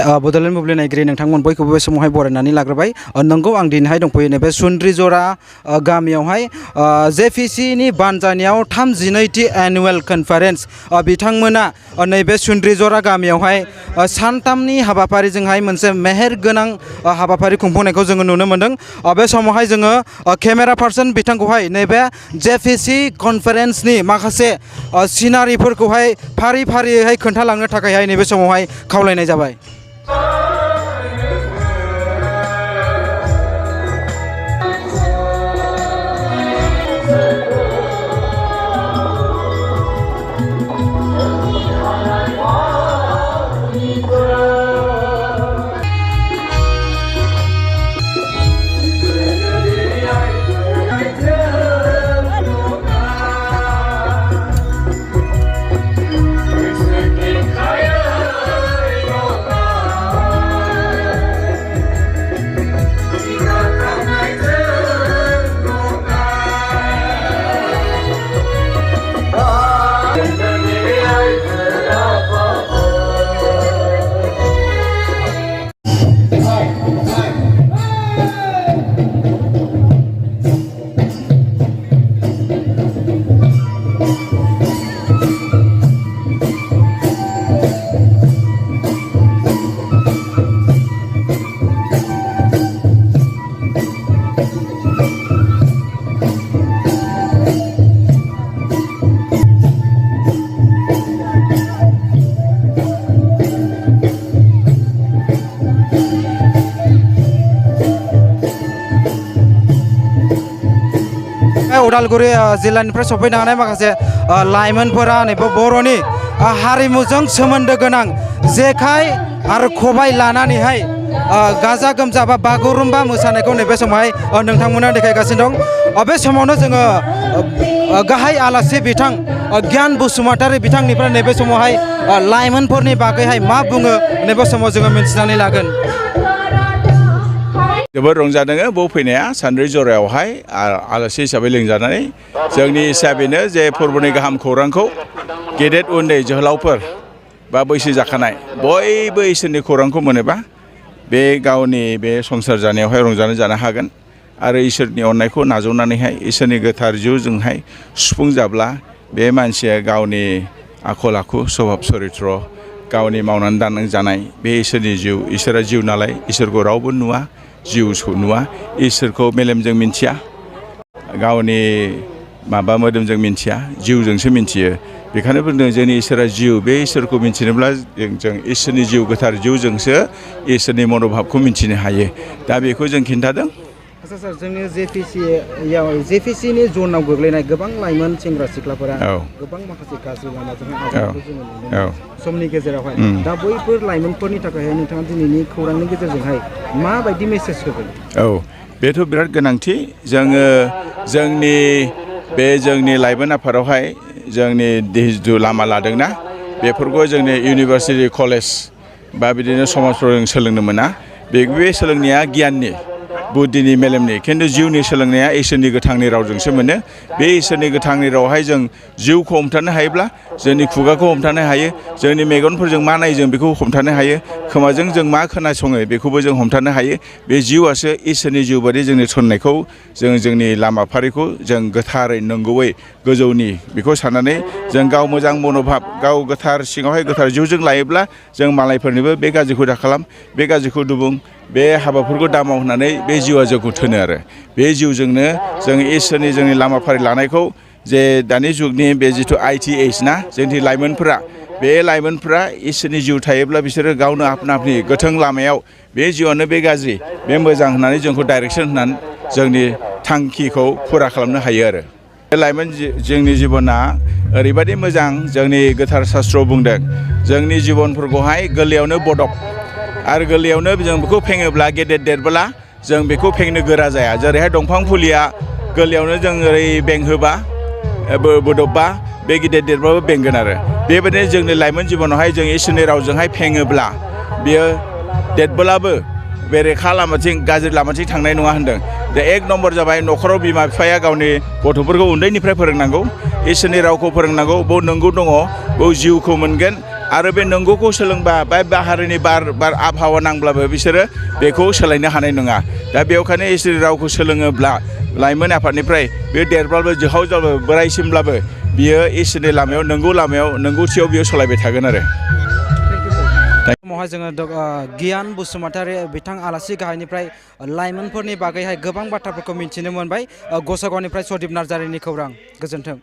बड'लेण्ड बुब्लि नायगिरि नोंथांमोन बयखौबो बे समावहाय बरायनानै लाग्रोबाय। नंगौ आं दिनैहाय दंफैयो नैबे सुन्द्रिजरा गामियावहाय JPC नि बानजायनायाव 32थि एनुवेल कनफारेन्स बिथांमोना नैबे सुन्द्रिजरा गामियावहाय सानथामनि हाबाफारिजोंहाय मोनसे मेहेर गोनां हाबाफारि खुंफुंनायखौ जोङो नुनो मोन्दों। बे समावहाय जोङो केमेरा पार्सन बिथांखौहाय नैबे JPC कनफारेन्सनि माखासे सिनारिफोरखौहाय फारि फारियैहाय खोन्थालांनो थाखायहाय नैबे समावहाय खावलायनाय जाबाय। उदालगुरि जिल्लानिफ्राय सफैनो हानाय माखासे लाइमोनफोरा नैबे बर'नि हारिमुजों सोमोन्दो गोनां जेखाइ आरो खबाइ लानानैहाय गाजा गोमजा बा बागुरुम्बा मोसानायखौ नैबे समावहाय नोंथांमोना देखायगासिनो दं। बे समावनो जोङो गाहाय आलासि बिथां गियान बसुमतारी बिथांनिफ्राय नैबे समावहाय लाइमोनफोरनि बागैहाय मा बुङो नैबे समाव जोङो मिन्थिनानै लागोन। जोबोद रंजादों बाव फैनाया सुन्द्रिजरायावहाय आलासि हिसाबै लिंजानानै जोंनि हिसाबैनो जे फोरबोनि गाहाम खौरांखौ गेदेर उन्दै जोहोलावफोर बा बैसो जाखानाय बयबो इसोरनि खौरांखौ मोनोबा बे गावनि बे संसार जानायावहाय रंजानो जानो हागोन आरो इसोरनि अननायखौ नाजावनानैहाय इसोरनि गोथार जिउजोंहाय सुफुंजाब्ला बे मानसिया गावनि आखल आखु स्वभाब चरित्र गावनि मावनानै दानो जानाय बे इसोरनि जिउ इसोरा जिउ नालाय इसोरखौ रावबो नुवा जिउखौ नुवा इसोरखौ मेलेमजों मिन्थिया गावनि माबा मोदोमजों मिन्थिया जिउजोंसो मिन्थियो। बेखायनो बुंदों जोंनि इसोरा जिउ बे इसोरखौ मिन्थिनोब्ला जों इसोरनि जिउ गोथार जिउजोंसो इसोरनि मनोभाबखौ मिन्थिनो हायो। दा बेखौ जों खिन्थादों। आচ্ছা सार जोंनि JPC नि जनाव गोग्लैनाय गोबां लाइमोन सेंग्रा सिख्लाफोरा गोबां माखासे गाज्रि लामाजों आगानखौ जोङो नुनो मोनो समनि गेजेरावहाय दा बैफोर लाइमोनफोरनि थाखायहाय नोंथाङा दिनैनि खौरांनि गेजेरजोंहाय माबायदि मेसेज होगोन? बेथ' बिराद गोनांथि। जोङो जोंनि लाइमोन आफादावहाय जोंनि जिथु लामा लादोंना बेफोरखौ जोंनि इउनिभारसिटि कलेज बा बिदिनो समाजफ्राव जों सोलोंनो मोना। बे सोलोंनाया गियाननि बुद्धिनि मेलेमनि खिन्थु जिउनि सोलोंनाया इसोरनि गोथांनि रावजोंसो मोनो। बे इसोरनि गोथांनि रावहाय जों जिउखौ हमथानो हायोब्ला जोंनि खुगाखौ हमथानो हायो, जोंनि मेगनफोरजों मा नायो जों बेखौ हमथानो हायो, खोमाजों जों मा खोनासङो बेखौबो जों हमथानो हायो। बे जिउआसो इसोरनि जिउ बादि जोंनि थोननायखौ जोंनि लामाफारिखौ जों गोथारै नंगौयै गोजौनि बेखौ साननानै जों गाव मोजां मनोभाब गाव गोथार सिङावहाय गोथार जिउजों लायोब्ला जों मालायफोरनोबो बे गाज्रिखौ दाखालाम बे गाज्रिखौ दुबुं बे हाबाफोरखौ दामाव होननानै बे जिउआ जोंखौ थोनो आरो बे जिउजोंनो जों इसोरनि जोंनि लामाफारि लानायखौ जे दानि जुगनि बे जिथु ITH ना जोंनि लाइमोनफोरा बे लाइमोनफ्रा इसोरनि जिउ थायोब्ला बिसोरो गावनो आपना-आपनि गोथों लामायाव बे जिउआनो बे गाज्रि बे मोजां होननानै जोंखौ डाइरेक्सन होनानै जोंनि थांखिखौ फुरा खालामनो हायो आरो बे लाइमोन जोंनि जिबना ओरैबायदि मोजां जोंनि गोथार शास्त्रआव बुंदों जोंनि जिबनफोरखौहाय गोरलैयावनो बदक आरो गोरलैयावनो जों बेखौ फेङोब्ला गेदेर देरबोला जों बेखौ फेंनो गोरा जाया। जेरैहाय दंफां फुलिया गोरलैयावनो जों ओरै बेंहोबा बोदबबा बे गिदिर देरबाबो बेंगोन आरो बेबायदिनो जोंनि लाइमोन जिबनावहाय जों इसोरनि रावजोंहाय फेङोब्ला बियो देरबोलाबो बेरेखा लामाथिं गाज्रि लामाथिं थांनाय नङा होनदों। दा एक नम्बर जाबाय न'खराव बिमा बिफाया गावनि गथ'फोरखौ उन्दैनिफ्राय फोरोंनांगौ इसोरनि रावखौ फोरोंनांगौ। बाव नंगौ दङ बाव जिउखौ मोनगोन आरो बे नंगौखौ सोलोंबा बे बाहेरनि बार आबहावा नांब्लाबो बिसोरो बेखौ सोलायनो हानाय नङा दा बेवखायनो इसोरनि रावखौ सोलोङोब्ला लाइमोन आफादनिफ्राय बे देरब्लाबो जोहाव जाब्लाबो बोरायसिमब्लाबो बियो इसोरनि लामायाव नंगौथियाव बियो सलायबाय थागोन आरो समावहाय जोङो गियान बसुमतारी बिथां आलासि गाहायनिफ्राय लाइमोनफोरनि बागैहाय गोबां बाथ्राफोरखौ मिथिनो मोनबाय गसाइगावनिफ्राय सदीप नार्जारिनि खौरां गोजोन्थों।